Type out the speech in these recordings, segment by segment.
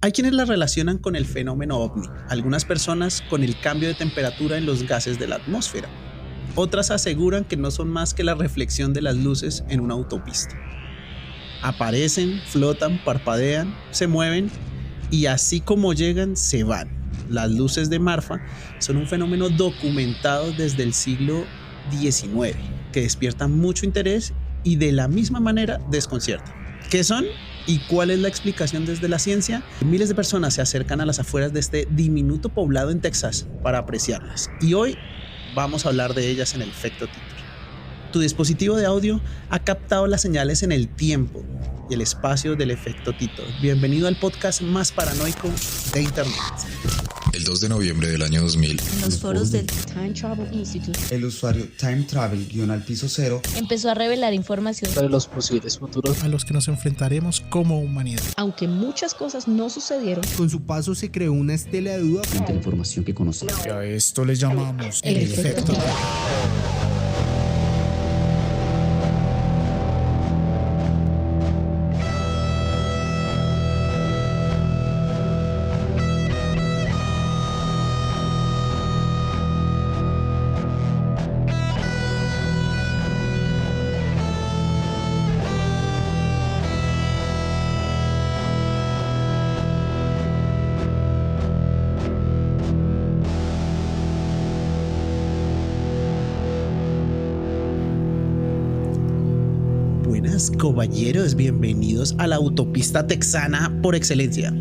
Hay quienes la relacionan con el fenómeno ovni, algunas personas con el cambio de temperatura en los gases de la atmósfera. Otras aseguran que no son más que la reflexión de las luces en una autopista. Aparecen, flotan, parpadean, se mueven y así como llegan, se van. Las luces de Marfa son un fenómeno documentado desde el siglo XIX que despierta mucho interés y de la misma manera desconcierta. ¿Qué son? ¿Y cuál es la explicación desde la ciencia? Miles de personas se acercan a las afueras de este diminuto poblado en Texas para apreciarlas. Y hoy vamos a hablar de ellas en el efecto Titor. Tu dispositivo de audio ha captado las señales en el tiempo y el espacio del efecto Titor. Bienvenido al podcast más paranoico de Internet. El 2 de noviembre del año 2000, en los foros del Time Travel Institute, el usuario Time Travel-al-piso 0 empezó a revelar información sobre los posibles futuros a los que nos enfrentaremos como humanidad. Aunque muchas cosas no sucedieron, con su paso se creó una estela de duda frente a la información que conocemos. Y a esto le llamamos el efecto Titor. Caballeros, bienvenidos a la autopista texana por excelencia.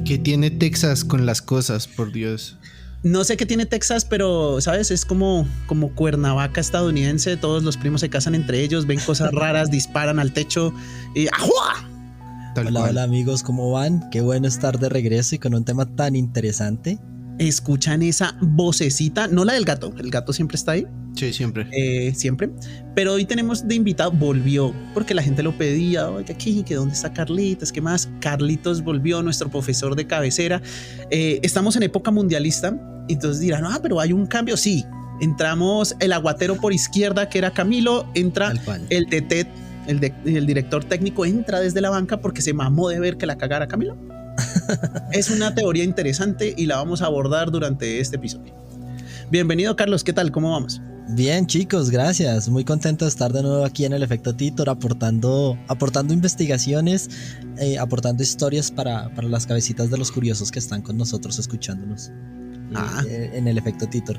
¿Qué tiene Texas con las cosas, por Dios? No sé qué tiene Texas, pero sabes, es como Cuernavaca estadounidense. Todos los primos se casan entre ellos, ven cosas raras, disparan al techo y ¡ajua! Hola amigos, ¿cómo van? Qué bueno estar de regreso y con un tema tan interesante. Escuchan esa vocecita, no la del gato, el gato siempre está ahí. Sí, siempre. Siempre. Pero hoy tenemos de invitado, volvió, porque la gente lo pedía, oiga, que ¿dónde está Carlitos? ¿Qué más? Carlitos volvió, nuestro profesor de cabecera. Estamos en época mundialista, y entonces dirán, pero hay un cambio. Sí, entramos el aguatero por izquierda, que era Camilo, entra el DT, el director técnico, entra desde la banca porque se mamó de ver que la cagara Camilo. Es una teoría interesante y la vamos a abordar durante este episodio. Bienvenido, Carlos, ¿qué tal? ¿Cómo vamos? Bien, chicos, gracias. Muy contento de estar de nuevo aquí en el efecto Titor, aportando investigaciones, aportando historias para las cabecitas de los curiosos que están con nosotros escuchándonos en el efecto Titor.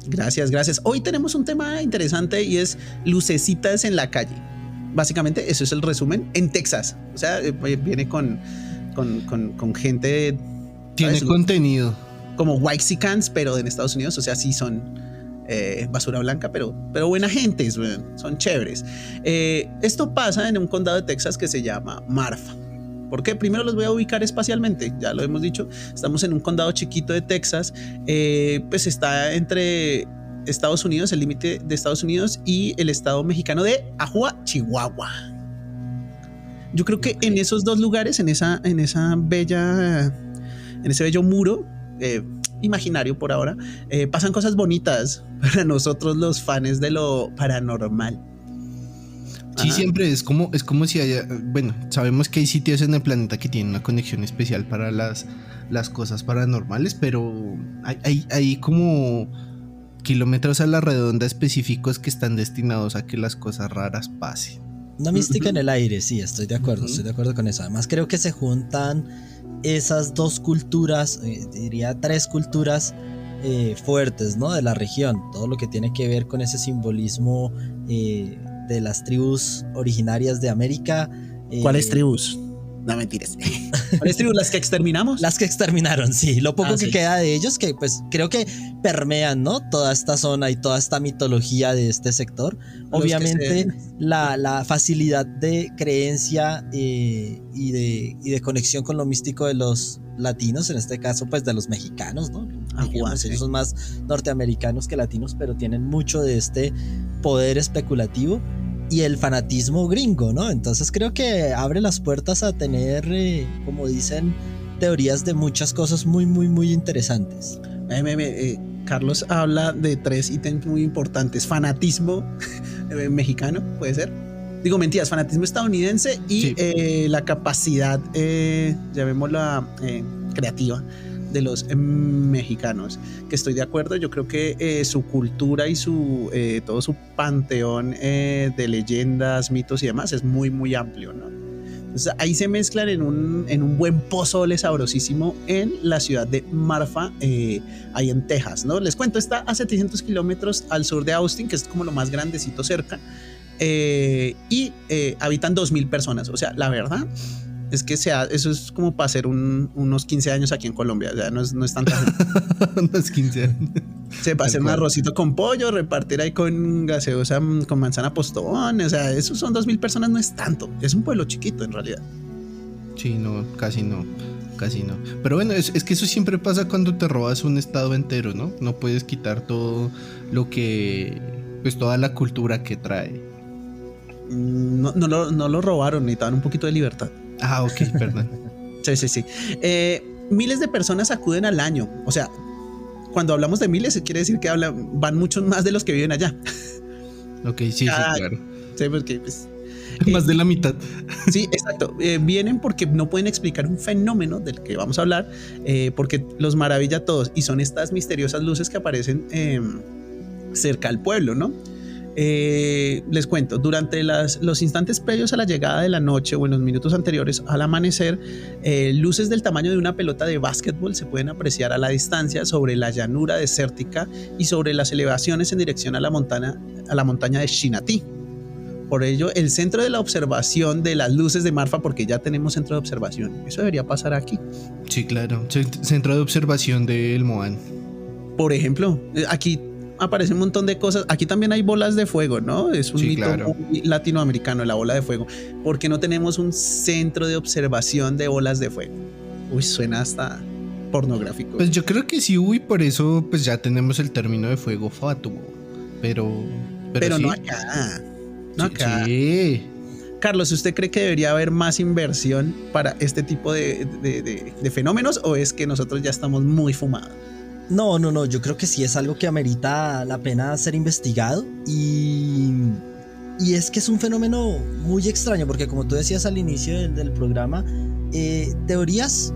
Gracias. Hoy tenemos un tema interesante y es lucecitas en la calle. Básicamente, eso es el resumen en Texas. O sea, viene con gente. Tiene ¿sabes? Contenido. Como Whitexicans, pero en Estados Unidos, o sea, sí son basura blanca, pero buena gente, son chéveres. Esto pasa en un condado de Texas que se llama Marfa. ¿Por qué? Primero los voy a ubicar espacialmente, ya lo hemos dicho, estamos en un condado chiquito de Texas, pues está entre Estados Unidos, el límite de Estados Unidos y el estado mexicano de Ajua, Chihuahua. Yo creo que en esos dos lugares, en ese bello muro imaginario por ahora, pasan cosas bonitas para nosotros los fans de lo paranormal. Sí, siempre es como si haya, bueno, sabemos que hay sitios en el planeta que tienen una conexión especial para las cosas paranormales, pero hay como kilómetros a la redonda específicos que están destinados a que las cosas raras pasen. Una mística en el aire, sí, estoy de acuerdo con eso. Además creo que se juntan esas dos culturas, diría tres culturas fuertes, ¿no? De la región, todo lo que tiene que ver con ese simbolismo de las tribus originarias de América. ¿Cuáles tribus? No, mentiras. ¿Cuáles tribus? ¿Las que exterminamos? Las que exterminaron, sí. Lo poco que queda de ellos, que pues creo que permean, ¿no? Toda esta zona y toda esta mitología de este sector. Obviamente la facilidad de creencia y de conexión con lo místico de los latinos, en este caso pues de los mexicanos, ¿no? Digamos, ellos son más norteamericanos que latinos, pero tienen mucho de este poder especulativo y el fanatismo gringo, ¿no? Entonces creo que abre las puertas a tener, como dicen, teorías de muchas cosas muy, muy, muy interesantes. Carlos habla de tres ítems muy importantes. Fanatismo mexicano, puede ser. digo mentiras, fanatismo estadounidense y Sí. la capacidad, llamémosla creativa, de los mexicanos, que estoy de acuerdo. Yo creo que su cultura y todo su panteón de leyendas, mitos y demás es muy muy amplio, ¿no? Entonces ahí se mezclan en un buen pozole sabrosísimo en la ciudad de Marfa, ahí en Texas, ¿no? Les cuento, está a 700 kilómetros al sur de Austin, que es como lo más grandecito cerca, y habitan 2.000 personas. O sea, la verdad es que eso es como para hacer unos 15 años aquí en Colombia. O sea, no es tanta gente. Unos 15 años. Se para hacer un arrocito con pollo, repartir ahí con gaseosa, con manzana postón. O sea, esos son 2.000 personas, no es tanto. Es un pueblo chiquito en realidad. Sí, no, casi no. Pero bueno, es que eso siempre pasa cuando te robas un estado entero, ¿no? No puedes quitar todo lo que, pues toda la cultura que trae. No lo robaron, necesitaban un poquito de libertad. Ah, ok, perdón. Sí. Miles de personas acuden al año. O sea, cuando hablamos de miles, quiere decir que van muchos más de los que viven allá. Ok, sí, claro. Sí, porque pues, más de la mitad. Sí, exacto. Vienen porque no pueden explicar un fenómeno del que vamos a hablar, porque los maravilla a todos, y son estas misteriosas luces que aparecen cerca al pueblo, ¿no? Les cuento, durante los instantes previos a la llegada de la noche o en los minutos anteriores al amanecer, luces del tamaño de una pelota de básquetbol se pueden apreciar a la distancia sobre la llanura desértica y sobre las elevaciones en dirección a la montaña de Shinatí. Por ello, el centro de la observación de las luces de Marfa, porque ya tenemos centro de observación, eso debería pasar aquí. Sí, claro. Centro de observación del Moan. Por ejemplo, aquí aparece un montón de cosas. Aquí también hay bolas de fuego, ¿no? Es un mito muy latinoamericano, la bola de fuego. ¿Por qué no tenemos un centro de observación de bolas de fuego? Uy, suena hasta pornográfico. Pues yo creo que sí, por eso pues ya tenemos el término de fuego fatuo. Pero sí. No acá. No acá. Sí. Carlos, ¿usted cree que debería haber más inversión para este tipo de fenómenos, o es que nosotros ya estamos muy fumados? No, yo creo que sí es algo que amerita la pena ser investigado, y es que es un fenómeno muy extraño, porque como tú decías al inicio del programa, teorías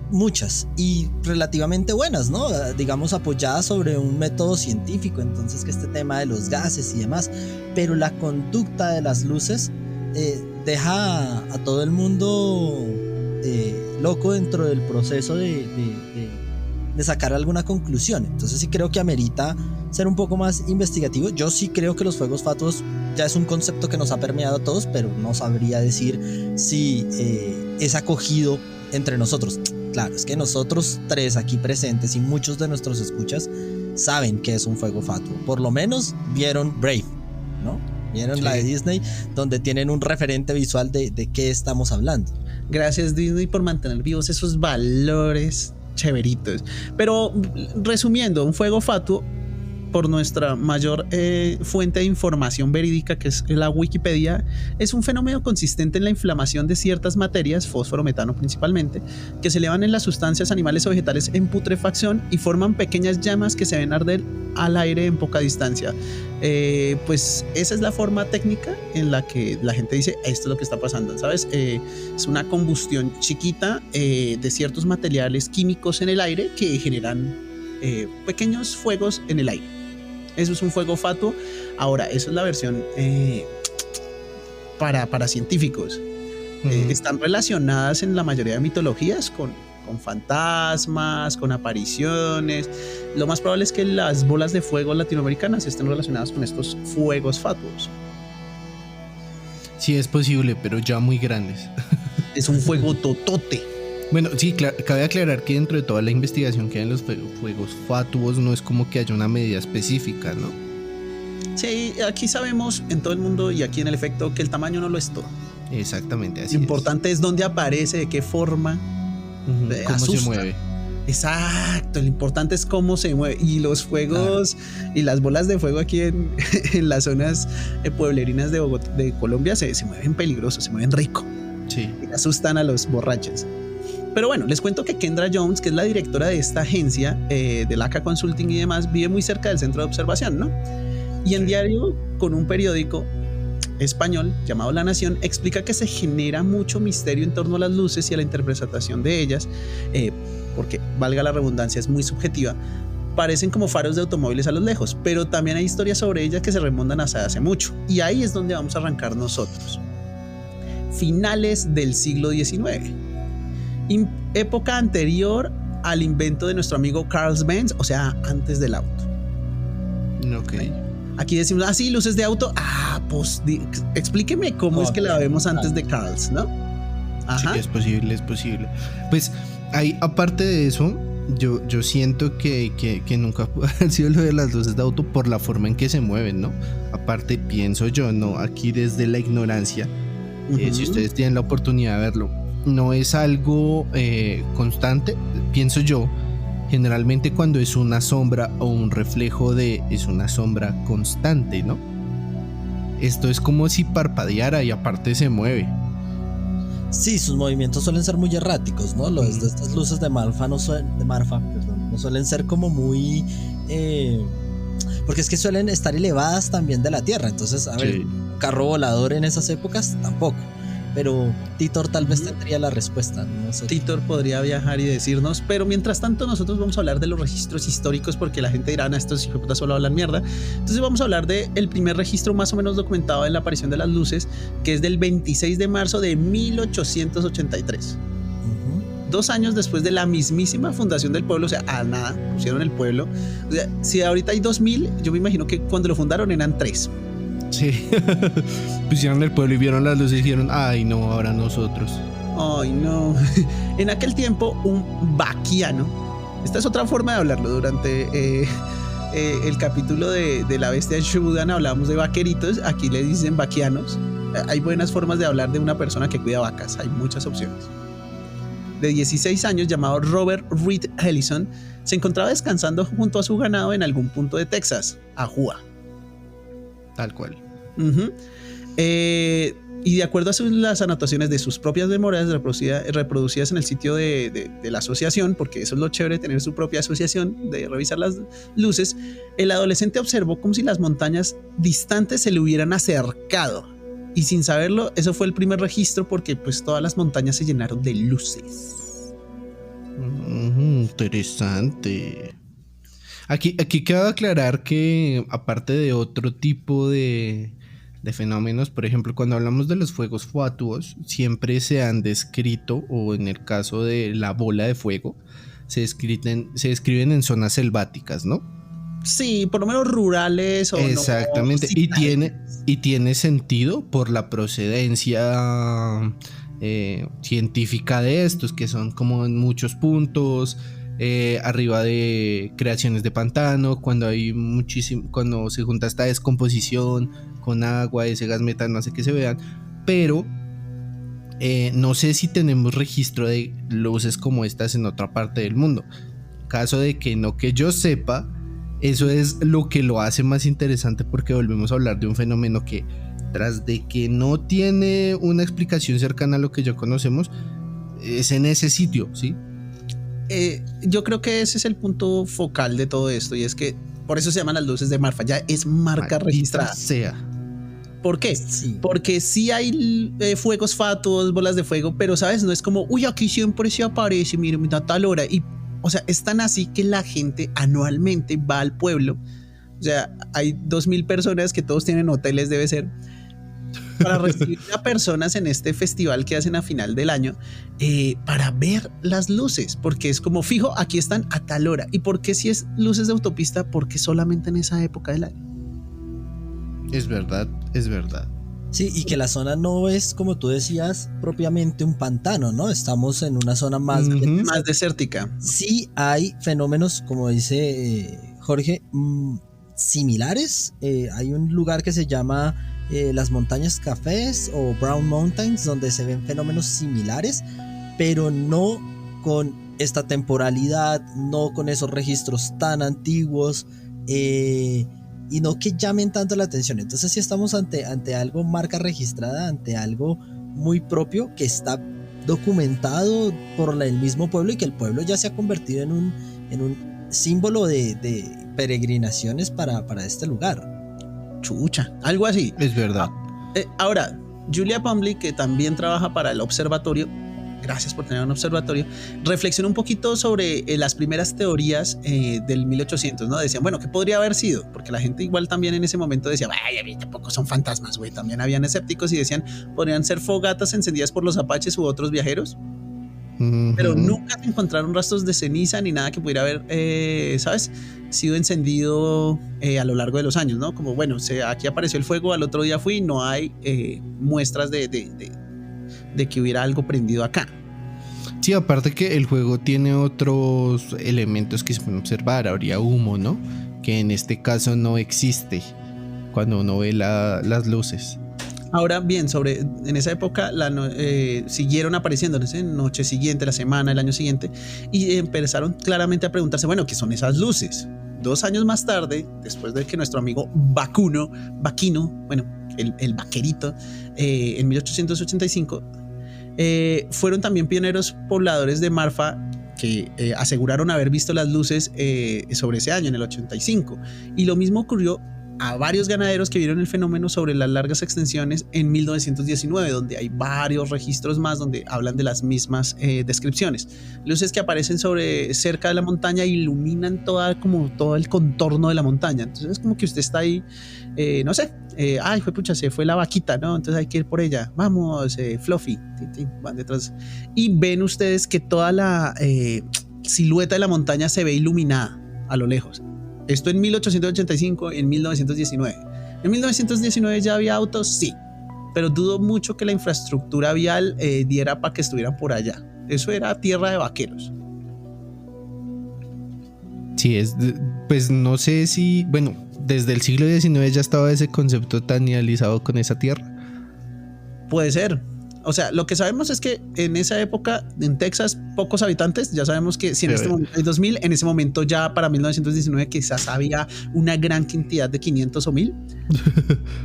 muchas y relativamente buenas, ¿no? Digamos, apoyadas sobre un método científico, entonces que este tema de los gases y demás, pero la conducta de las luces deja a todo el mundo loco dentro del proceso de sacar alguna conclusión. Entonces sí creo que amerita ser un poco más investigativo. Yo sí creo que los fuegos fatuos ya es un concepto que nos ha permeado a todos, pero no sabría decir si es acogido entre nosotros. Claro, es que nosotros tres aquí presentes y muchos de nuestros escuchas saben que es un fuego fatuo. Por lo menos vieron Brave, ¿no? Vieron la de Disney, donde tienen un referente visual de qué estamos hablando. Gracias, Disney, por mantener vivos esos valores chéveritos. Pero resumiendo, un fuego fatuo, por nuestra mayor fuente de información verídica, que es la Wikipedia, es un fenómeno consistente en la inflamación de ciertas materias, fósforo, metano principalmente, que se elevan en las sustancias animales o vegetales en putrefacción y forman pequeñas llamas que se ven arder al aire en poca distancia. Pues esa es la forma técnica en la que la gente dice esto es lo que está pasando, ¿sabes? Es una combustión chiquita de ciertos materiales químicos en el aire que generan pequeños fuegos en el aire. Eso es un fuego fatuo. Ahora, eso es la versión para científicos. Están relacionadas en la mayoría de mitologías con fantasmas, con apariciones. Lo más probable es que las bolas de fuego latinoamericanas estén relacionadas con estos fuegos fatuos. Sí, es posible, pero ya muy grandes. Es un fuego totote. Bueno, sí, cabe aclarar que dentro de toda la investigación que hay en los fuegos fatuos no es como que haya una medida específica, ¿no? Sí, aquí sabemos en todo el mundo y aquí en el efecto que el tamaño no lo es todo. Exactamente, así Lo importante es dónde aparece, de qué forma, cómo asusta. se mueve. Exacto, lo importante es cómo se mueve. Y los fuegos y las bolas de fuego aquí en las zonas pueblerinas de Colombia se mueven peligrosos, se mueven rico. Sí. Y asustan a los borrachos. Pero bueno, les cuento que Kendra Jones, que es la directora de esta agencia de Laca Consulting y demás, vive muy cerca del centro de observación, ¿no? Y en diario con un periódico español llamado La Nación explica que se genera mucho misterio en torno a las luces y a la interpretación de ellas, porque, valga la redundancia, es muy subjetiva. Parecen como faros de automóviles a lo lejos, pero también hay historias sobre ellas que se remontan hasta hace mucho, y ahí es donde vamos a arrancar nosotros. Finales del siglo XIX, época anterior al invento de nuestro amigo Carl Benz, o sea, antes del auto. Ok. Aquí decimos, sí, luces de auto. Pues explíqueme cómo es que la vemos antes de Carl, ¿no? Ajá. Sí, es posible. Pues ahí, aparte de eso, yo siento que nunca ha sido lo de las luces de auto por la forma en que se mueven, ¿no? Aparte, pienso yo, ¿no? Aquí desde la ignorancia, si ustedes tienen la oportunidad de verlo, no es algo constante, pienso yo. Generalmente cuando es una sombra o un reflejo es una sombra constante, ¿no? Esto es como si parpadeara y aparte se mueve. Sí, sus movimientos suelen ser muy erráticos, ¿no? De estas luces de Marfa no suelen ser como muy... porque es que suelen estar elevadas también de la Tierra. Entonces, a ver, un carro volador en esas épocas tampoco. Pero Titor tal vez tendría la respuesta, no sé. Titor podría viajar y decirnos, pero mientras tanto nosotros vamos a hablar de los registros históricos, porque la gente dirá, estos hijoputas solo hablan mierda. Entonces vamos a hablar del primer registro más o menos documentado de la aparición de las luces, que es del 26 de marzo de 1883. 2 años después de la mismísima fundación del pueblo, o sea, a nada, pusieron el pueblo. O sea, si ahorita hay 2000, yo me imagino que cuando lo fundaron eran 3. Sí, pusieron el pueblo y vieron las luces y dijeron, ay no, ahora nosotros. Ay no. En aquel tiempo un vaquiano, esta es otra forma de hablarlo, durante el capítulo de La Bestia de Shodan hablamos de vaqueritos, aquí le dicen vaquianos. Hay buenas formas de hablar de una persona que cuida vacas, hay muchas opciones. De 16 años, llamado Robert Reed Ellison, se encontraba descansando junto a su ganado en algún punto de Texas, Ajua. Tal cual. Y de acuerdo a las anotaciones de sus propias memorias reproducidas en el sitio de la asociación, porque eso es lo chévere, tener su propia asociación, de revisar las luces, el adolescente observó como si las montañas distantes se le hubieran acercado. Y sin saberlo, eso fue el primer registro, porque pues todas las montañas se llenaron de luces. Interesante. Aquí cabe aclarar que aparte de otro tipo de fenómenos, por ejemplo, cuando hablamos de los fuegos fatuos, siempre se han descrito, o en el caso de la bola de fuego, se describen en zonas selváticas, ¿no? Sí, por lo menos rurales o exactamente, no, y tiene sentido por la procedencia científica de estos, que son como en muchos puntos, arriba de creaciones de pantano, cuando hay cuando se junta esta descomposición con agua, ese gas metano hace que se vean, pero no sé si tenemos registro de luces como estas en otra parte del mundo. Caso de que no que yo sepa, eso es lo que lo hace más interesante, porque volvemos a hablar de un fenómeno que, tras de que no tiene una explicación cercana a lo que ya conocemos, es en ese sitio, ¿sí? Yo creo que ese es el punto focal de todo esto, y es que por eso se llaman las luces de Marfa, ya es marca registrada. Sea. ¿Por qué? Sí. Porque sí hay fuegos fatuos, bolas de fuego, pero sabes, no es como, uy, aquí siempre se aparece, mira tal hora, y o sea, es tan así que la gente anualmente va al pueblo. O sea, hay 2000 personas que todos tienen hoteles, debe ser, para recibir a personas en este festival que hacen a final del año, para ver las luces, porque es como fijo, aquí están a tal hora. ¿Y por qué si es luces de autopista? Porque solamente en esa época del año. Es verdad. Sí, y que la zona no es, como tú decías, propiamente un pantano, ¿no? Estamos en una zona más desértica. Sí hay fenómenos, como dice Jorge, similares. Hay un lugar que se llama las Montañas Cafés o Brown Mountains, donde se ven fenómenos similares, pero no con esta temporalidad, no con esos registros tan antiguos, y no que llamen tanto la atención. Entonces sí estamos ante algo marca registrada, ante algo muy propio que está documentado por el mismo pueblo, y que el pueblo ya se ha convertido en un símbolo de peregrinaciones para este lugar. Chucha, algo así. Es verdad. Ahora, Julia Bumbley, que también trabaja para el observatorio, gracias por tener un observatorio, reflexionó un poquito sobre las primeras teorías del 1800, ¿no? Decían, bueno, ¿qué podría haber sido? Porque la gente igual también en ese momento decía, vaya, tampoco son fantasmas, güey. También habían escépticos y decían, podrían ser fogatas encendidas por los apaches u otros viajeros. Pero nunca se encontraron rastros de ceniza ni nada que pudiera haber, ¿sabes? Sido encendido a lo largo de los años, ¿no? Como, bueno, aquí apareció el fuego, al otro día fui, no hay muestras de que hubiera algo prendido acá. Sí, aparte que el juego tiene otros elementos que se pueden observar. Habría humo, ¿no? Que en este caso no existe cuando uno ve las luces. Ahora bien, en esa época siguieron apareciendo, no sé, noche siguiente, la semana, el año siguiente, y empezaron claramente a preguntarse, bueno, ¿qué son esas luces? 2 años más tarde, después de que nuestro amigo Vaquino, bueno, el vaquerito, en 1885, fueron también pioneros pobladores de Marfa que aseguraron haber visto las luces sobre ese año, en el 85. Y lo mismo ocurrió a varios ganaderos que vieron el fenómeno sobre las largas extensiones en 1919, donde hay varios registros más donde hablan de las mismas descripciones. Luces que aparecen cerca de la montaña e iluminan todo el contorno de la montaña. Entonces es como que usted está ahí, no sé, ay, pucha, se fue la vaquita, ¿no? Entonces hay que ir por ella. Vamos, Fluffy. Van detrás. Y ven ustedes que toda la silueta de la montaña se ve iluminada a lo lejos. Esto en 1885, en 1919. En 1919 ya había autos, sí, pero dudo mucho que la infraestructura vial diera para que estuvieran por allá. Eso era tierra de vaqueros. Sí, pues no sé si, bueno, desde el siglo XIX ya estaba ese concepto tan idealizado con esa tierra. Puede ser. O sea, lo que sabemos es que en esa época, en Texas, pocos habitantes. Ya sabemos que si en este momento hay 2000, en ese momento ya para 1919 quizás había una gran cantidad de 500 o 1000.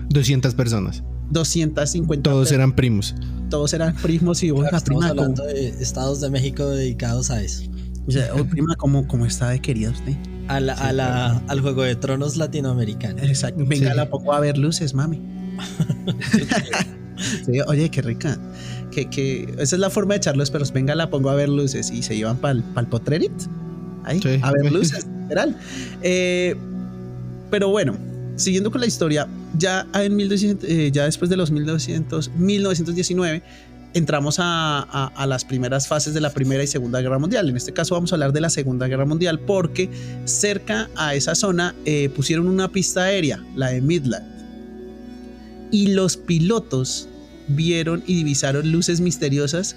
200 personas. 250. Todos eran primos. Todos eran primos y claro, estamos hablando de estados de México dedicados a eso. O sea, prima, ¿cómo está de querida usted? Al Juego de Tronos latinoamericano. Exacto. Venga, la pongo a ver luces, mami. Sí, oye, qué rica. Que esa es la forma de echar los perros. Venga, la pongo a ver luces y se llevan para el potrerit. Ahí, sí. A ver luces, literal. Pero bueno, siguiendo con la historia, ya después de los 1919, entramos a las primeras fases de la Primera y Segunda Guerra Mundial. En este caso vamos a hablar de la Segunda Guerra Mundial porque cerca a esa zona pusieron una pista aérea, la de Midland. Y los pilotos vieron y divisaron luces misteriosas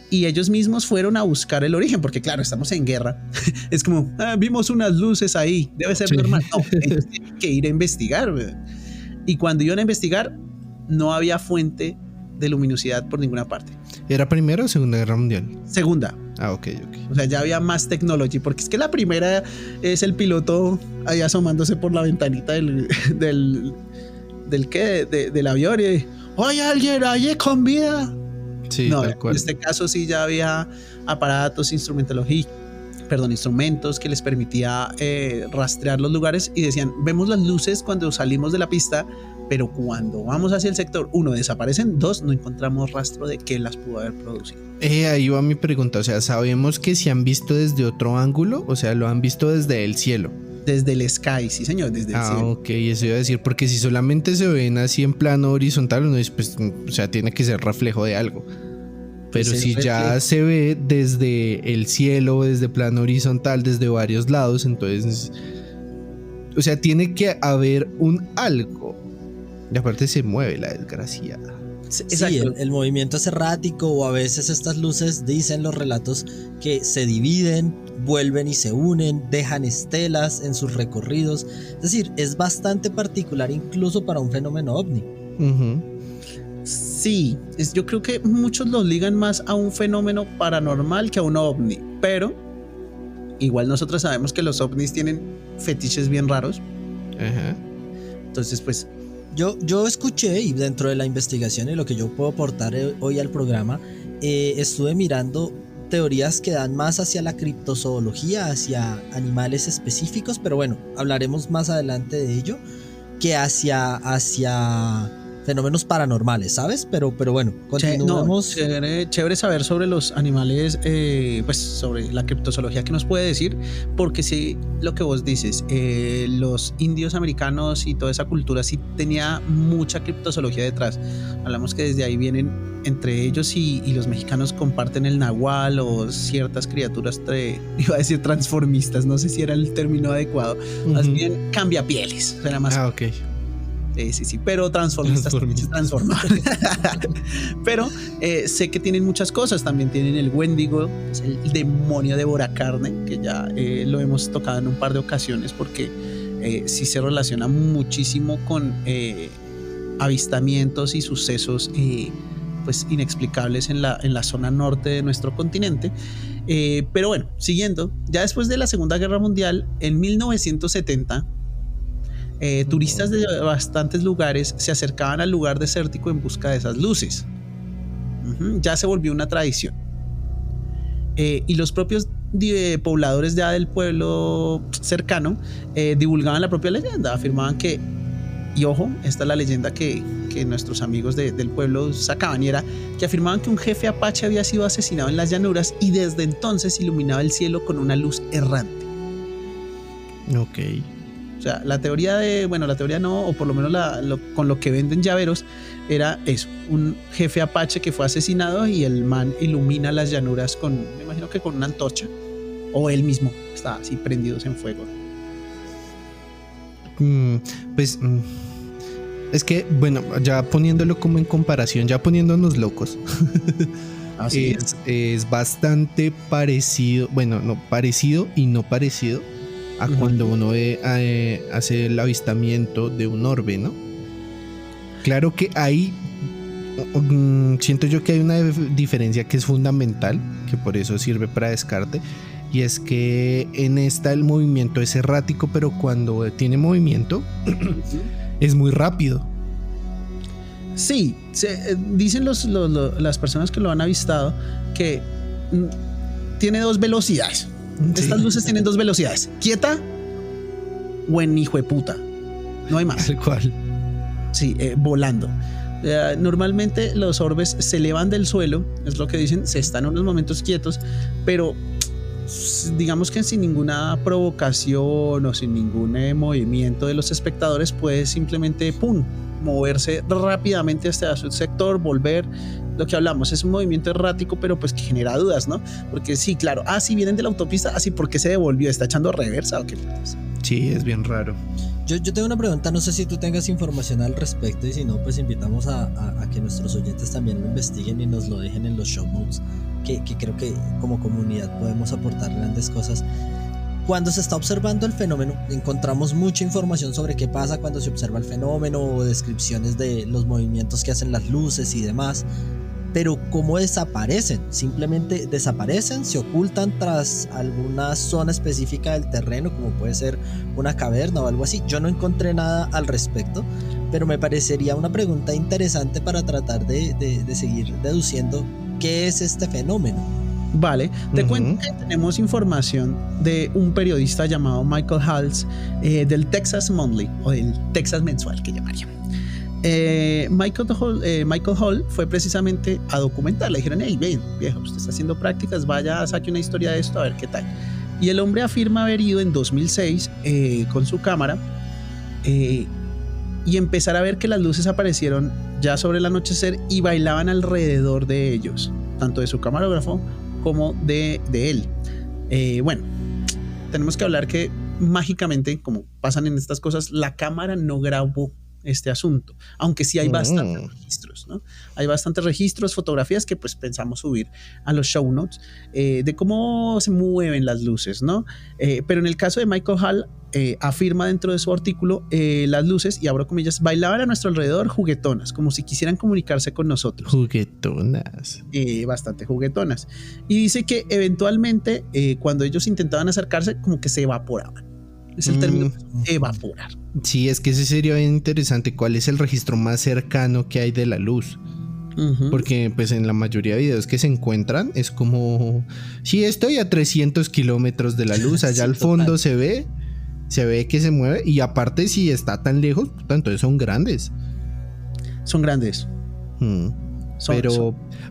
y ellos mismos fueron a buscar el origen, porque claro, estamos en guerra. Es como, vimos unas luces ahí, debe ser normal. No, ellos tienen que ir a investigar, ¿verdad? Y cuando iban a investigar, no había fuente de luminosidad por ninguna parte. ¿Era Primera o Segunda Guerra Mundial? Segunda. Ok. O sea, ya había más tecnología, porque es que la primera es el piloto ahí asomándose por la ventanita del avión y ¡oye, alguien allí con vida! Sí, no, tal cual. En este caso sí ya había aparatos, instrumentos que les permitía rastrear los lugares y decían, vemos las luces cuando salimos de la pista, pero cuando vamos hacia el sector, 1, desaparecen, 2, no encontramos rastro de qué las pudo haber producido. Ahí va mi pregunta, o sea, ¿sabemos que se han visto desde otro ángulo? O sea, ¿lo han visto desde el cielo? Desde el sky, sí señor, desde el cielo. Ok, eso iba a decir, porque si solamente se ven así en plano horizontal, uno dice, pues, o sea, tiene que ser reflejo de algo. Pero pues si ya se ve desde el cielo, desde plano horizontal, desde varios lados, entonces, o sea, tiene que haber un algo. Y aparte se mueve la desgraciada. Sí, el movimiento es errático, o a veces estas luces, dicen los relatos, que se dividen, vuelven y se unen, dejan estelas en sus recorridos. Es decir, es bastante particular incluso para un fenómeno ovni. Sí, yo creo que muchos lo ligan más a un fenómeno paranormal que a un ovni, pero igual nosotros sabemos que los ovnis tienen fetiches bien raros. Entonces, pues Yo escuché, y dentro de la investigación y lo que yo puedo aportar hoy al programa, estuve mirando teorías que dan más hacia la criptozoología, hacia animales específicos, pero bueno, hablaremos más adelante de ello, que hacia fenómenos paranormales, ¿sabes? Pero bueno, continuemos. Chévere saber sobre los animales, pues sobre la criptozoología que nos puede decir, porque sí, lo que vos dices, los indios americanos y toda esa cultura sí tenía mucha criptozoología detrás. Hablamos que desde ahí vienen, entre ellos y los mexicanos comparten el nahual o ciertas criaturas, iba a decir transformistas, no sé si era el término adecuado, más bien cambiapieles, era más. Ok. Sí, pero transformistas también se transforman. Pero sé que tienen muchas cosas. También tienen el Wendigo, es el demonio devoracarne, que ya lo hemos tocado en un par de ocasiones, porque sí se relaciona muchísimo con avistamientos y sucesos pues inexplicables en la zona norte de nuestro continente. Pero bueno, siguiendo, ya después de la Segunda Guerra Mundial, en 1970, turistas de bastantes lugares se acercaban al lugar desértico en busca de esas luces. Ya se volvió una tradición. Y los propios pobladores ya del pueblo cercano divulgaban la propia leyenda, afirmaban que, y ojo, esta es la leyenda que nuestros amigos del pueblo sacaban, y era que afirmaban que un jefe apache había sido asesinado en las llanuras y desde entonces iluminaba el cielo con una luz errante. Ok. O sea, la teoría no, o por lo menos con lo que venden llaveros, era eso, un jefe apache que fue asesinado y el man ilumina las llanuras me imagino que con una antorcha, o él mismo está así prendidos en fuego. Es que, bueno, ya poniéndolo como en comparación, ya poniéndonos locos, Así es bastante parecido, bueno, no parecido y no parecido a cuando uno hace el avistamiento de un orbe, ¿no? Claro que ahí siento yo que hay una diferencia que es fundamental, que por eso sirve para descarte, y es que en esta el movimiento es errático, pero cuando tiene movimiento es muy rápido. Sí, dicen las personas que lo han avistado que tiene dos velocidades. Estas luces tienen dos velocidades: quieta o en hijo de puta. No hay más. ¿Cuál? Sí, volando. Normalmente los orbes se elevan del suelo, es lo que dicen, se están unos momentos quietos, pero digamos que sin ninguna provocación o sin ningún movimiento de los espectadores puede simplemente moverse rápidamente hasta su sector, volver. Lo que hablamos es un movimiento errático, pero pues que genera dudas, ¿no? Porque sí, claro, si vienen de la autopista, así ¿por qué se devolvió? ¿Está echando reversa o qué? Sí, es bien raro. Yo tengo una pregunta, no sé si tú tengas información al respecto, y si no, pues invitamos a que nuestros oyentes también lo investiguen y nos lo dejen en los show notes, que creo que como comunidad podemos aportar grandes cosas. Cuando se está observando el fenómeno, encontramos mucha información sobre qué pasa cuando se observa el fenómeno, o descripciones de los movimientos que hacen las luces y demás. Pero ¿cómo desaparecen? Simplemente desaparecen, se ocultan tras alguna zona específica del terreno, como puede ser una caverna o algo así. Yo no encontré nada al respecto, pero me parecería una pregunta interesante para tratar de seguir deduciendo qué es este fenómeno. Vale, te cuento que tenemos información de un periodista llamado Michael Hall, del Texas Monthly, o del Texas Mensual, que llamaría. Michael Hall fue precisamente a documentar. Le dijeron: hey, ven, viejo, usted está haciendo prácticas, vaya, saque una historia de esto, a ver qué tal. Y el hombre afirma haber ido en 2006 con su cámara y empezar a ver que las luces aparecieron ya sobre el anochecer y bailaban alrededor de ellos, tanto de su camarógrafo como de él. Bueno, tenemos que hablar que mágicamente, como pasan en estas cosas, la cámara no grabó este asunto, aunque sí hay bastantes registros, ¿no? Hay bastantes registros, fotografías que pues pensamos subir a los show notes de cómo se mueven las luces, ¿no? Pero en el caso de Michael Hall, afirma dentro de su artículo, las luces, y abro comillas, bailaban a nuestro alrededor juguetonas, como si quisieran comunicarse con nosotros. Juguetonas. Bastante juguetonas. Y dice que eventualmente, cuando ellos intentaban acercarse, como que se evaporaban. Es el término, evaporar. Sí, es que ese sería bien interesante. ¿Cuál es el registro más cercano que hay de la luz? Porque pues en la mayoría de videos que se encuentran es como, sí, estoy a 300 kilómetros de la luz, allá sí, al fondo se ve que se mueve, y aparte si está tan lejos, entonces son grandes. Son grandes.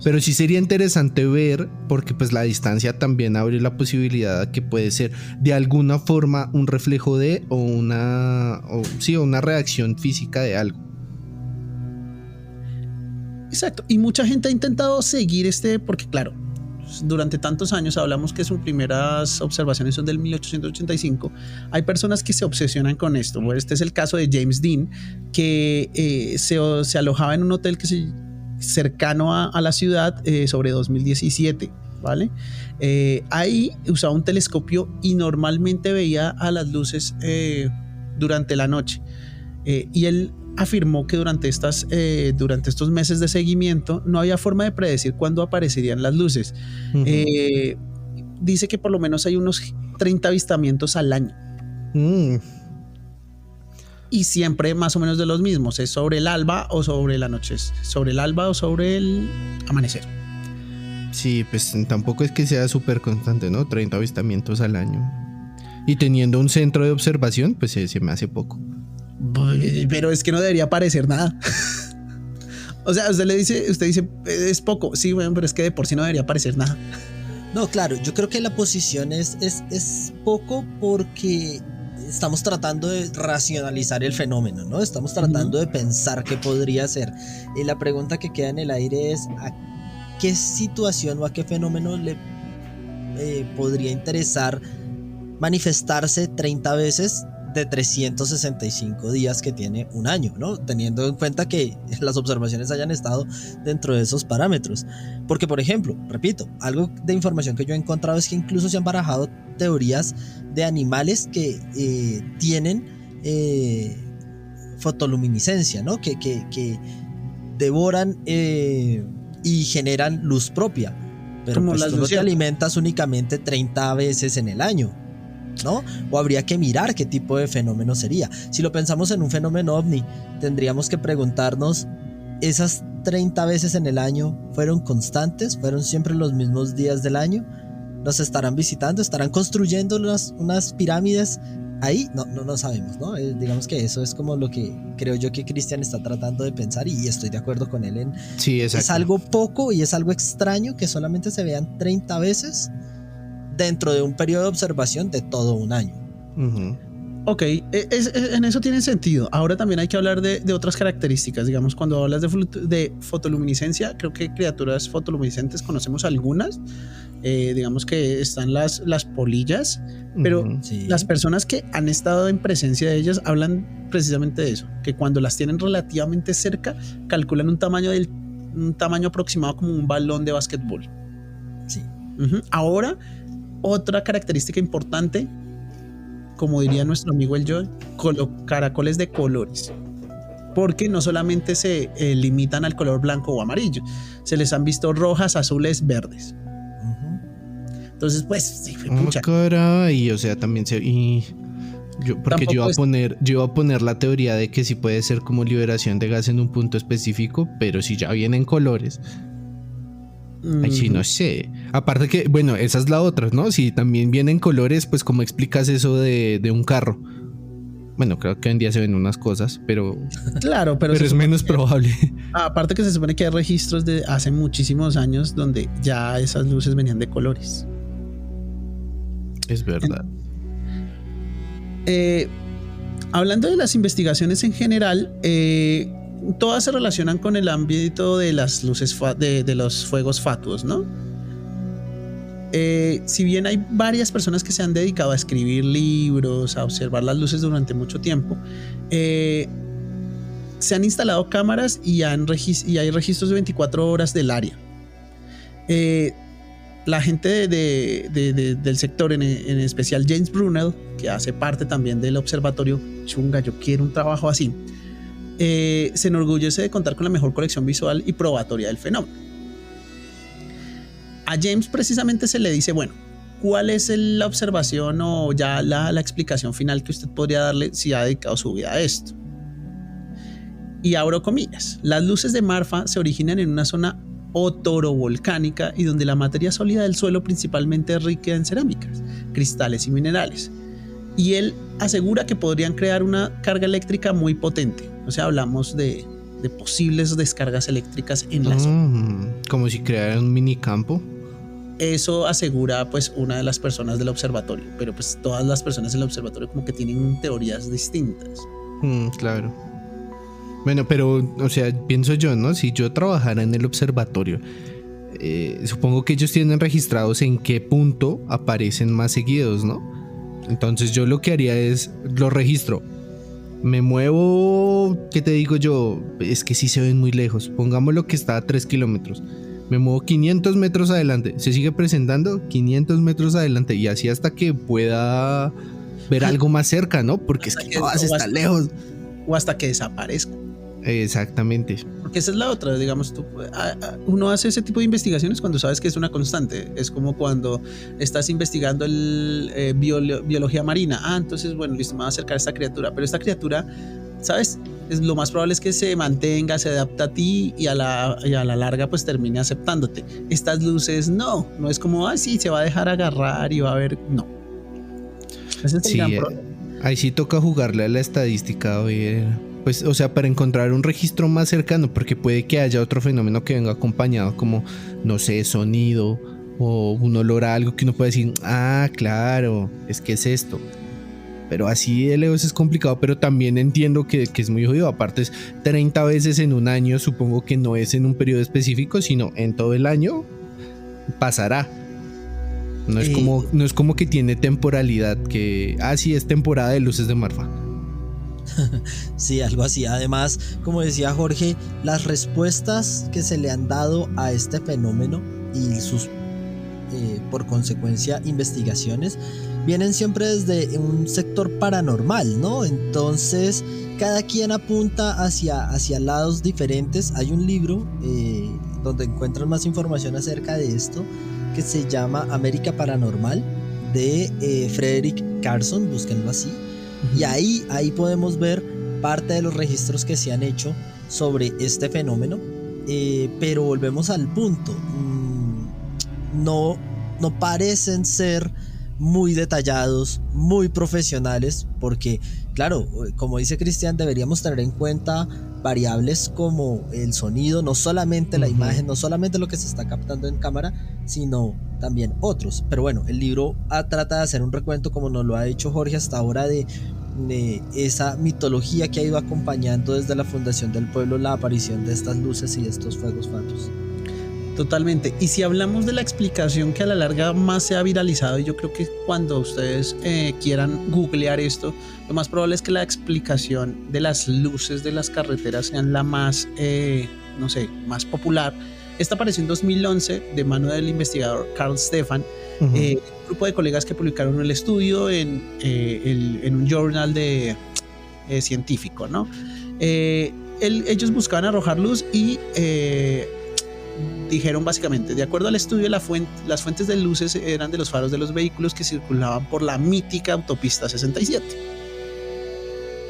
Pero sí sería interesante ver, porque pues la distancia también abre la posibilidad de que puede ser de alguna forma un reflejo de o una reacción física de algo. Exacto, y mucha gente ha intentado seguir porque claro, durante tantos años hablamos que sus primeras observaciones son del 1885. Hay personas que se obsesionan con esto. Bueno, este es el caso de James Dean, que se alojaba en un hotel cercano a la ciudad sobre 2017, ¿vale? Ahí usaba un telescopio y normalmente veía a las luces durante la noche. Y él afirmó que durante estos meses de seguimiento no había forma de predecir cuándo aparecerían las luces. Dice que por lo menos hay unos 30 avistamientos al año. Y siempre más o menos de los mismos, es sobre el alba o sobre la noche, sobre el alba o sobre el amanecer. Sí, pues tampoco es que sea súper constante, ¿no? 30 avistamientos al año. Y teniendo un centro de observación, pues se me hace poco. Pero es que no debería aparecer nada. O sea, usted dice, es poco. Sí, bueno, pero es que de por sí no debería aparecer nada. No, claro, yo creo que la posición es poco porque estamos tratando de racionalizar el fenómeno, ¿no? Estamos tratando de pensar qué podría ser. Y la pregunta que queda en el aire es ¿a qué situación o a qué fenómeno le podría interesar manifestarse 30 veces de 365 días que tiene un año, ¿no? Teniendo en cuenta que las observaciones hayan estado dentro de esos parámetros. Porque, por ejemplo, repito, algo de información que yo he encontrado es que incluso se han barajado teorías de animales que tienen fotoluminiscencia, ¿no? Que devoran y generan luz propia. Pero como pues tú no te alimentas únicamente 30 veces en el año, ¿no? O habría que mirar qué tipo de fenómeno sería. Si lo pensamos en un fenómeno ovni, tendríamos que preguntarnos, ¿esas 30 veces en el año fueron constantes? ¿Fueron siempre los mismos días del año? ¿Nos estarán visitando? ¿Estarán construyendo unas pirámides ahí? No sabemos, ¿no? Digamos que eso es como lo que creo yo que Cristian está tratando de pensar y estoy de acuerdo con él en... Sí, exacto. Es algo poco y es algo extraño que solamente se vean 30 veces dentro de un periodo de observación de todo un año. Ok, en eso tiene sentido. Ahora también hay que hablar de otras características. Digamos, cuando hablas de fotoluminiscencia, creo que criaturas fotoluminiscentes conocemos algunas. Digamos que están las polillas, pero sí. Las personas que han estado en presencia de ellas hablan precisamente de eso, que cuando las tienen relativamente cerca, calculan un tamaño aproximado como un balón de básquetbol. Sí. Ahora, otra característica importante, como diría nuestro amigo el Joel, caracoles de colores, porque no solamente se limitan al color blanco o amarillo, se les han visto rojas, azules, verdes. Entonces, pues, sí, caray, o sea, también yo iba a poner la teoría de que sí puede ser como liberación de gas en un punto específico, pero si ya vienen colores. Ay, sí, no sé. Aparte que, bueno, esa es la otra, ¿no? Si también vienen colores, pues ¿cómo explicas eso de un carro? Bueno, creo que hoy en día se ven unas cosas, pero... Claro, pero es menos probable. Aparte que se supone que hay registros de hace muchísimos años donde ya esas luces venían de colores. Es verdad. Hablando de las investigaciones en general, todas se relacionan con el ámbito de las luces de los fuegos fatuos, ¿no? Si bien hay varias personas que se han dedicado a escribir libros, a observar las luces durante mucho tiempo, se han instalado cámaras y hay registros de 24 horas del área. La gente del sector, en especial James Brunel, que hace parte también del observatorio, chunga, yo quiero un trabajo así, se enorgullece de contar con la mejor colección visual y probatoria del fenómeno. A James precisamente se le dice, bueno, ¿cuál es la observación o ya la explicación final que usted podría darle si ha dedicado su vida a esto? Y abro comillas, las luces de Marfa se originan en una zona otorovolcánica y donde la materia sólida del suelo principalmente es rica en cerámicas, cristales y minerales. Y él asegura que podrían crear una carga eléctrica muy potente. O sea, hablamos de de posibles descargas eléctricas en la zona. Como si crearan un minicampo. Eso asegura pues una de las personas del observatorio, pero pues todas las personas del observatorio como que tienen teorías distintas. Claro. Bueno, pero, o sea, pienso yo, ¿no? Si yo trabajara en el observatorio, supongo que ellos tienen registrados en qué punto aparecen más seguidos, ¿no? Entonces yo lo que haría es, lo registro. Me muevo, ¿qué te digo yo? Es que sí se ven muy lejos. Pongámoslo que está a 3 kilómetros. Me muevo 500 metros adelante. Se sigue presentando 500 metros adelante. Y así hasta que pueda ver algo más cerca, ¿no? Porque es que todas están lejos. O hasta que desaparezca. Exactamente. Porque esa es la otra, digamos, uno hace ese tipo de investigaciones cuando sabes que es una constante. Es como cuando estás investigando biología marina. Entonces, bueno, listo, me voy a acercar a esta criatura. Pero esta criatura, ¿sabes? Lo más probable es que se mantenga, se adapta a ti y a la larga pues termine aceptándote. Estas luces no es como, sí, se va a dejar agarrar y va a ver, no. Ese es el gran problema. Ahí sí toca jugarle a la estadística, oye. Pues, o sea, para encontrar un registro más cercano, porque puede que haya otro fenómeno que venga acompañado como, no sé, sonido o un olor a algo que uno puede decir, claro, es que es esto. Pero así de lejos es complicado, pero también entiendo que es muy jodido. Aparte es 30 veces en un año, supongo que no es en un periodo específico, sino en todo el año pasará. No es como que tiene temporalidad, que, sí, es temporada de luces de Marfa. Sí, algo así. Además, como decía Jorge, las respuestas que se le han dado a este fenómeno y sus, por consecuencia, investigaciones, vienen siempre desde un sector paranormal, ¿no? Entonces, cada quien apunta hacia lados diferentes. Hay un libro donde encuentran más información acerca de esto, que se llama América Paranormal, de Frederick Carson, búsquenlo así. Y ahí podemos ver parte de los registros que se han hecho sobre este fenómeno, pero volvemos al punto, no parecen ser muy detallados, muy profesionales, porque claro, como dice Cristian, deberíamos tener en cuenta variables como el sonido, no solamente la imagen, no solamente lo que se está captando en cámara, sino también otros. Pero bueno, el libro trata de hacer un recuento, como nos lo ha dicho Jorge hasta ahora, de esa mitología que ha ido acompañando desde la fundación del pueblo la aparición de estas luces y de estos fuegos fatus. Totalmente. Y si hablamos de la explicación que a la larga más se ha viralizado, y yo creo que cuando ustedes quieran googlear esto, lo más probable es que la explicación de las luces de las carreteras sean la más, más popular. Esta apareció en 2011 de mano del investigador Carl Stefan, un grupo de colegas que publicaron el estudio en un journal de científico, ¿no? Ellos buscaban arrojar luz y dijeron básicamente, de acuerdo al estudio, las fuentes de luces eran de los faros de los vehículos que circulaban por la mítica autopista 67.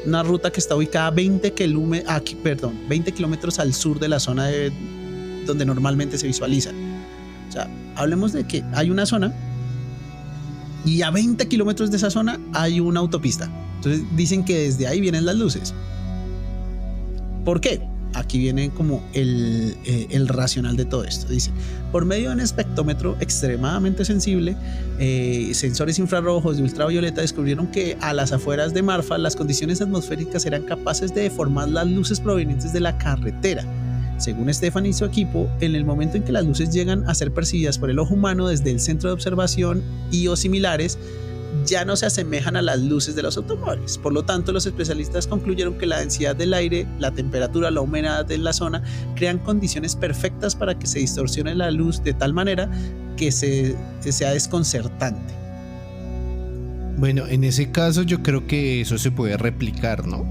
Una ruta que está ubicada 20 kilómetros al sur de la zona donde normalmente se visualizan. O sea, hablemos de que hay una zona y a 20 kilómetros de esa zona hay una autopista. Entonces dicen que desde ahí vienen las luces. ¿Por qué? Aquí viene como el racional de todo esto. Dice, por medio de un espectrómetro extremadamente sensible, sensores infrarrojos de ultravioleta descubrieron que a las afueras de Marfa las condiciones atmosféricas eran capaces de deformar las luces provenientes de la carretera. Según Stefan y su equipo, en el momento en que las luces llegan a ser percibidas por el ojo humano desde el centro de observación o similares, ya no se asemejan a las luces de los automóviles. Por lo tanto, los especialistas concluyeron que la densidad del aire, la temperatura, la humedad de la zona crean condiciones perfectas para que se distorsione la luz de tal manera que sea desconcertante. Bueno, en ese caso yo creo que eso se puede replicar, ¿no?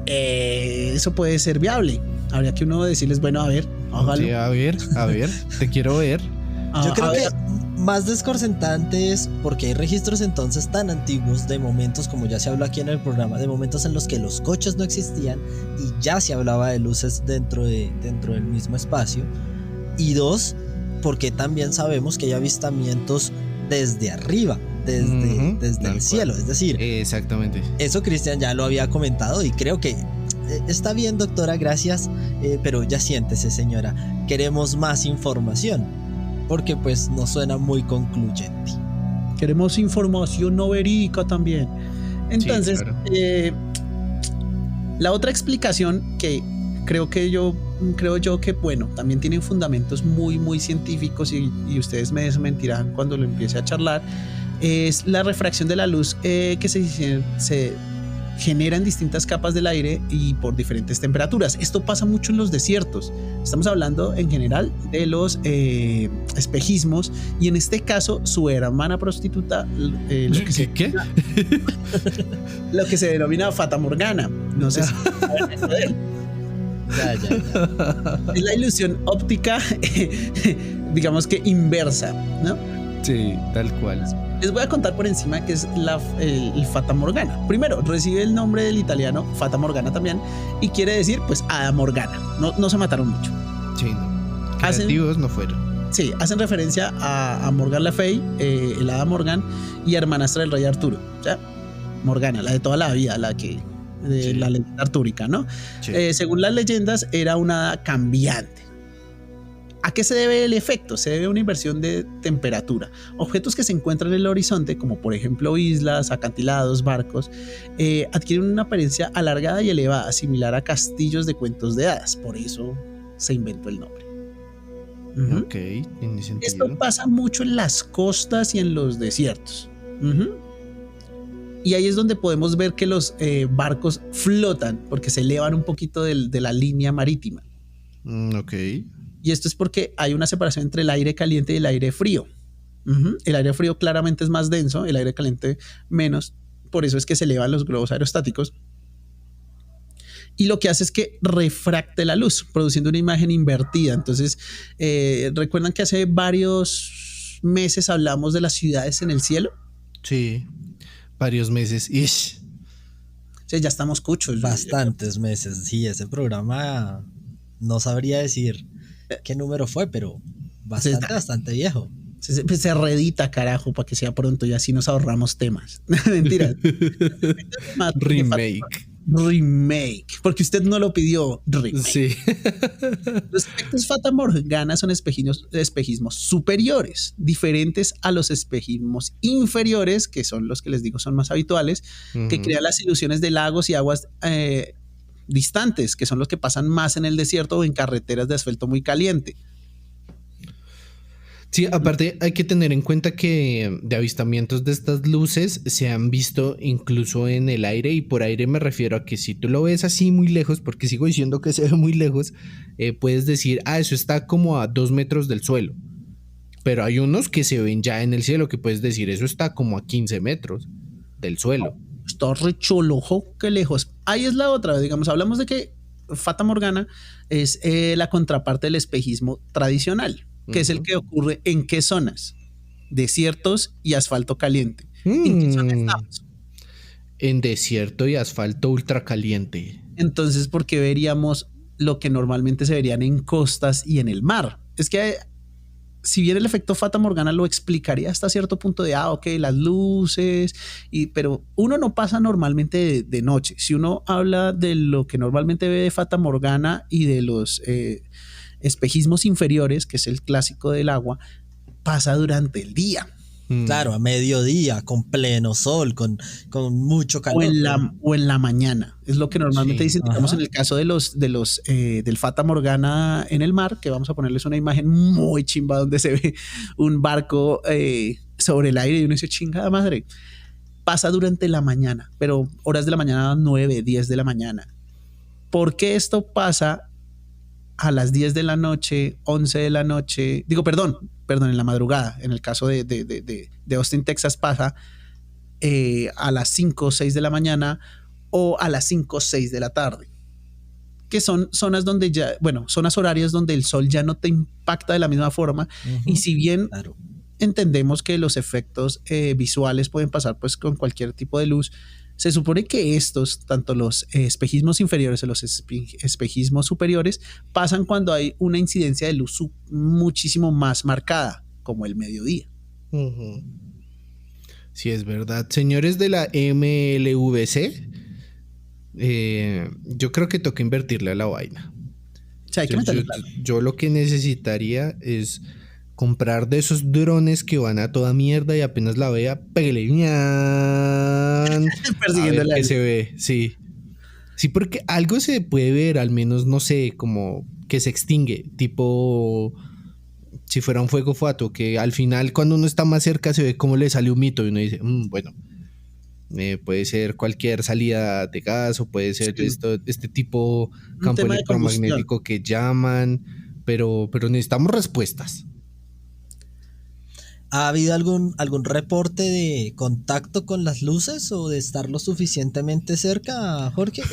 Eso puede ser viable. Habría que uno decirles, bueno, a ver, hágalo. Sí, a ver, te quiero ver. Yo creo que más desconcertante es porque hay registros entonces tan antiguos de momentos, como ya se habló aquí en el programa, de momentos en los que los coches no existían y ya se hablaba de luces dentro del mismo espacio. Y dos, porque también sabemos que hay avistamientos desde arriba, desde el cielo. Es decir, exactamente. Eso Cristian ya lo había comentado y creo que está bien, doctora, gracias, pero ya siéntese, señora, queremos más información, porque pues no suena muy concluyente. Queremos información no verídica también. Entonces, Sí, claro. La otra explicación que creo yo que, bueno, también tienen fundamentos muy, muy científicos y ustedes me desmentirán cuando lo empiece a charlar, es la refracción de la luz que se genera en distintas capas del aire y por diferentes temperaturas. Esto pasa mucho en los desiertos. Estamos hablando en general de los espejismos y en este caso su hermana prostituta, ¿Qué? lo que se denomina Fata Morgana. No sé si saben eso de él. Ya. Es la ilusión óptica, digamos que inversa, ¿no? Sí, tal cual. Les voy a contar por encima qué es el Fata Morgana. Primero, recibe el nombre del italiano Fata Morgana también y quiere decir pues Hada Morgana. No se mataron mucho. Sí, no. Hacen- Creativos no fueron. Sí, hacen referencia a Morgan Le Fay, el Hada Morgan y hermanastra del rey Arturo. O sea, Morgana, la de toda la vida, la que de Sí. la leyenda artúrica, ¿no? Sí. Según las leyendas, era una hada cambiante. ¿A qué se debe el efecto? Se debe a una inversión de temperatura. Objetos que se encuentran en el horizonte, como por ejemplo islas, acantilados, barcos, adquieren una apariencia alargada y elevada, similar a castillos de cuentos de hadas. Por eso se inventó el nombre. Ujú. Ok, tiene sentido. Esto pasa mucho en las costas y en los desiertos. Ujú. Y ahí es donde podemos ver que los barcos flotan porque se elevan un poquito de la línea marítima. Ok. Y esto es porque hay una separación entre el aire caliente y el aire frío. Ujú. El aire frío claramente es más denso, el aire caliente menos. Por eso es que se elevan los globos aerostáticos. Y lo que hace es que refracte la luz, produciendo una imagen invertida. Entonces, recuerdan que hace varios meses hablamos de las ciudades en el cielo. Sí. Varios meses. Ish. O sea, ya estamos cuchos. Bastantes meses, sí, ese programa no sabría decir qué número fue, pero bastante viejo. Se reedita, carajo, para que sea pronto y así nos ahorramos temas. Mentira. Remake. Porque usted no lo pidió. Remake. Sí. Los efectos Fata Morgana son espejismos superiores, diferentes a los espejismos inferiores, que son los que les digo son más habituales, que Ujú. crean las ilusiones de lagos y aguas distantes, que son los que pasan más en el desierto o en carreteras de asfalto muy caliente. Sí, aparte hay que tener en cuenta que de avistamientos de estas luces se han visto incluso en el aire, y por aire me refiero a que si tú lo ves así muy lejos, porque sigo diciendo que se ve muy lejos, puedes decir, eso está como a 2 metros del suelo, pero hay unos que se ven ya en el cielo que puedes decir, eso está como a 15 metros del suelo. Está recholojo que lejos. Ahí es la otra, digamos, hablamos de que Fata Morgana es la contraparte del espejismo tradicional, que es el que ocurre en qué zonas, desiertos y asfalto caliente. ¿En qué zona estamos? En desierto y asfalto ultracaliente. Entonces, ¿por qué veríamos lo que normalmente se verían en costas y en el mar? Es que si bien el efecto Fata Morgana lo explicaría hasta cierto punto de, ok, las luces, pero uno no pasa normalmente de noche. Si uno habla de lo que normalmente ve de Fata Morgana y de los espejismos inferiores, que es el clásico del agua, pasa durante el día. Claro, a mediodía, con pleno sol, con mucho calor. O en la mañana. Es lo que normalmente dicen, digamos, Ajá. en el caso del Fata Morgana en el mar, que vamos a ponerles una imagen muy chimba donde se ve un barco sobre el aire y uno dice, chingada madre. Pasa durante la mañana, pero horas de la mañana, 9, 10 de la mañana. ¿Por qué esto pasa a las 10 de la noche, 11 de la noche? Digo, perdón, en la madrugada. En el caso de Austin, Texas, pasa a las 5 o 6 de la mañana o a las 5 o 6 de la tarde, que son zonas donde ya, bueno, zonas horarias donde el sol ya no te impacta de la misma forma. Y si bien Claro. entendemos que los efectos visuales pueden pasar pues con cualquier tipo de luz, se supone que estos, tanto los espejismos inferiores o los espejismos superiores, pasan cuando hay una incidencia de luz muchísimo más marcada, como el mediodía. Sí, es verdad. Señores de la MLVC, Yo creo que toca invertirle a la vaina. O sea, hay que Yo, meterle yo- plata. yo lo que necesitaría es comprar de esos drones que van a toda mierda y apenas la vea, pégale. ñan, A ver Persiguiéndole a qué él. se ve, sí. Sí, porque algo se puede ver, al menos, no sé, como que se extingue, tipo si fuera un fuego fato, que al final cuando uno está más cerca se ve cómo le sale un mito y uno dice, bueno, puede ser cualquier salida de gas o puede ser Sí. este tipo Un campo tema de combustión. electromagnético que llaman, pero necesitamos respuestas. ¿Ha habido algún reporte de contacto con las luces o de estar lo suficientemente cerca, Jorge?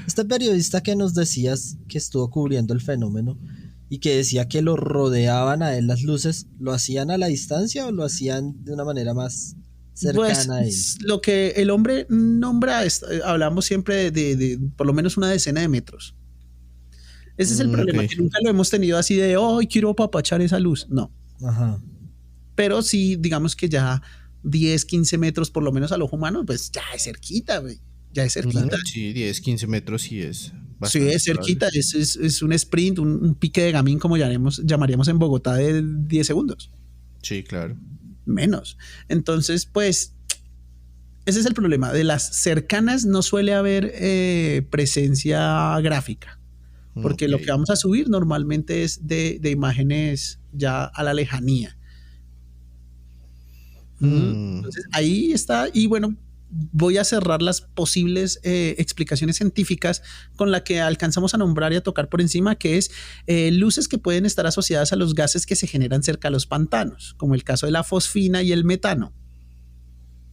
Este periodista que nos decías que estuvo cubriendo el fenómeno y que decía que lo rodeaban a él las luces, ¿lo hacían a la distancia o lo hacían de una manera más Pues cercana a él? lo que el hombre nombra, hablamos siempre de por lo menos una decena de metros. Ese es el problema, Ok. que nunca lo hemos tenido así de, oh, quiero apapachar esa luz. No, Ajá. pero sí, digamos que ya 10, 15 metros por lo menos al ojo humano, pues ya es cerquita, güey. Ya es cerquita. Sí, 10, 15 metros sí es Sí, bastante es cerquita, probable. es un sprint, un pique de gamín, como llamaríamos en Bogotá, de 10 segundos, Sí, claro. menos. Entonces, pues, ese es el problema. De las cercanas no suele haber presencia gráfica, porque lo Ok. que vamos a subir normalmente es de imágenes ya a la lejanía. Entonces, ahí está, y bueno, voy a cerrar las posibles explicaciones científicas con la que alcanzamos a nombrar y a tocar por encima, que es luces que pueden estar asociadas a los gases que se generan cerca de los pantanos, como el caso de la fosfina y el metano.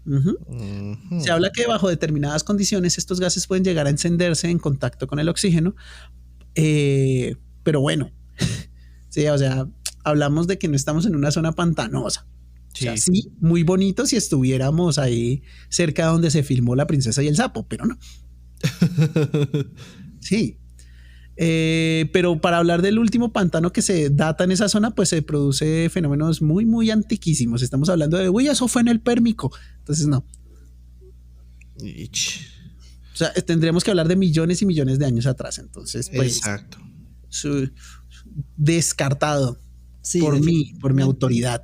Ujú. Se habla que bajo determinadas condiciones estos gases pueden llegar a encenderse en contacto con el oxígeno, pero bueno, sí, o sea, hablamos de que no estamos en una zona pantanosa. O sea, sí, muy bonito si estuviéramos ahí cerca donde se filmó La princesa y el sapo, pero no. Sí. Pero para hablar del último pantano que se data en esa zona, pues se produce fenómenos muy, muy antiquísimos. Estamos hablando de, uy, eso fue en el Pérmico. Entonces, no. Ich. O sea, tendríamos que hablar de millones y millones de años atrás. Entonces, pues, Exacto. descartado Sí, por mí, por mi definitivamente. autoridad.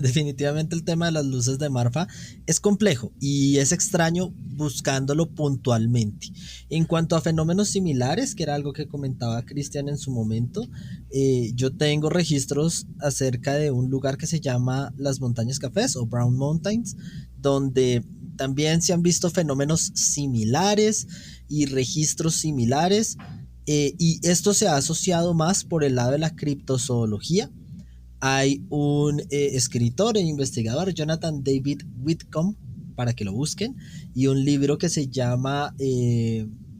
Definitivamente el tema de las luces de Marfa es complejo y es extraño buscándolo puntualmente. En cuanto a fenómenos similares, que era algo que comentaba Cristian en su momento, yo tengo registros acerca de un lugar que se llama las Montañas Cafés o Brown Mountains, donde también se han visto fenómenos similares y registros similares, y esto se ha asociado más por el lado de la criptozoología. Hay un escritor e investigador, Jonathan David Whitcomb, para que lo busquen, y un libro que se llama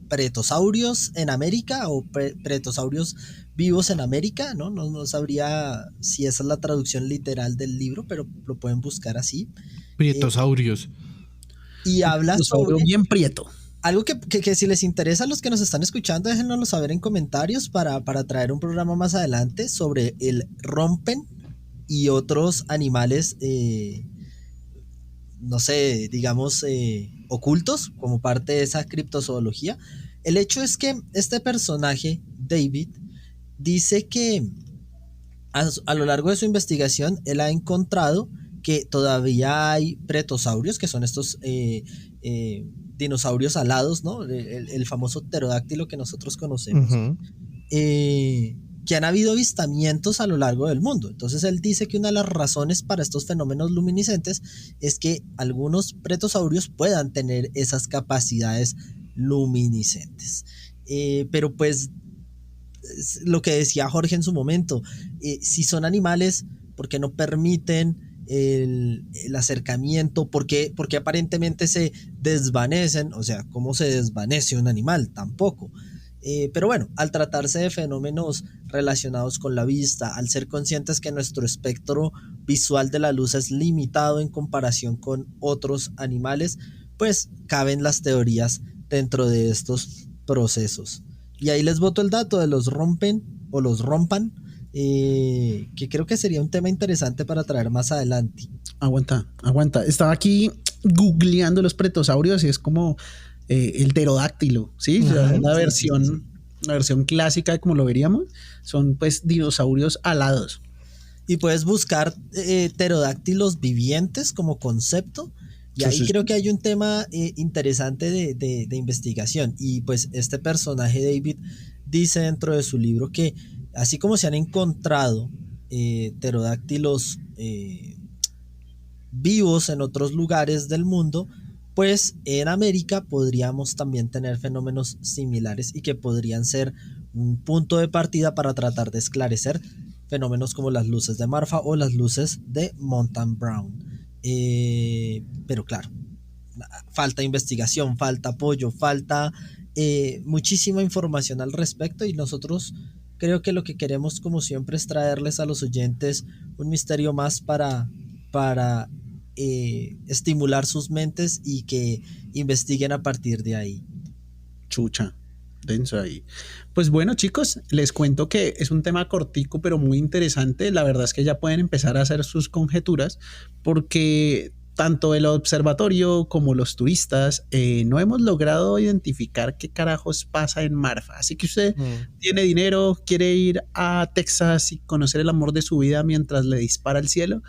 Pretosaurios en América o Pretosaurios vivos en América, ¿no? No sabría si esa es la traducción literal del libro, pero lo pueden buscar así. Prietosaurios. Y habla sobre bien prieto. algo que si les interesa a los que nos están escuchando, déjenoslo saber en comentarios para traer un programa más adelante sobre el rompen y otros animales, no sé, digamos, ocultos como parte de esa criptozoología. El hecho es que este personaje, David, dice que a lo largo de su investigación él ha encontrado que todavía hay pretosaurios, que son estos dinosaurios alados, ¿no? El famoso pterodáctilo que nosotros conocemos, que han habido avistamientos a lo largo del mundo. Entonces él dice que una de las razones para estos fenómenos luminiscentes es que algunos pretosaurios puedan tener esas capacidades luminiscentes. Pero pues lo que decía Jorge en su momento, si son animales, ¿por qué no permiten el acercamiento? ¿Por qué aparentemente se desvanecen? O sea, ¿cómo se desvanece un animal? Tampoco. Pero bueno, al tratarse de fenómenos relacionados con la vista, al ser conscientes que nuestro espectro visual de la luz es limitado en comparación con otros animales, pues caben las teorías dentro de estos procesos. Y ahí les boto el dato de los rompen o los rompan, que creo que sería un tema interesante para traer más adelante. Aguanta. Estaba aquí googleando los pretosaurios y es como el pterodáctilo, ¿sí? La versión clásica de como lo veríamos, son pues dinosaurios alados. Y puedes buscar pterodáctilos vivientes como concepto. Y ahí creo que hay un tema interesante de investigación. Y pues este personaje, David, dice dentro de su libro que así como se han encontrado pterodáctilos vivos en otros lugares del mundo, pues en América podríamos también tener fenómenos similares y que podrían ser un punto de partida para tratar de esclarecer fenómenos como las luces de Marfa o las luces de Montan Brown. Pero claro, falta investigación, falta apoyo, falta muchísima información al respecto, y nosotros creo que lo que queremos como siempre es traerles a los oyentes un misterio más para estimular sus mentes y que investiguen a partir de ahí. Chucha, denso ahí. Pues bueno, chicos, les cuento que es un tema cortico pero muy interesante. La verdad es que ya pueden empezar a hacer sus conjeturas, porque tanto el observatorio como los turistas no hemos logrado identificar qué carajos pasa en Marfa. Así que usted tiene dinero, quiere ir a Texas y conocer el amor de su vida mientras le dispara al cielo,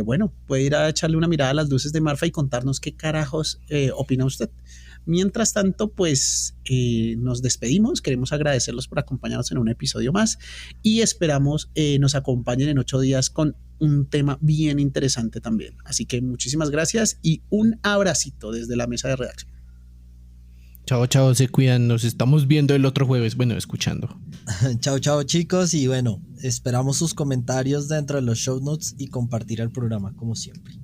bueno, puede ir a echarle una mirada a las luces de Marfa y contarnos qué carajos opina usted. Mientras tanto, pues nos despedimos. Queremos agradecerlos por acompañarnos en un episodio más y esperamos nos acompañen en 8 días con un tema bien interesante también. Así que muchísimas gracias y un abracito desde la mesa de redacción. Chao, chao, se cuidan. Nos estamos viendo el otro jueves. Bueno, escuchando. Chao, chao, chicos. Y bueno, esperamos sus comentarios dentro de los show notes y compartir el programa como siempre.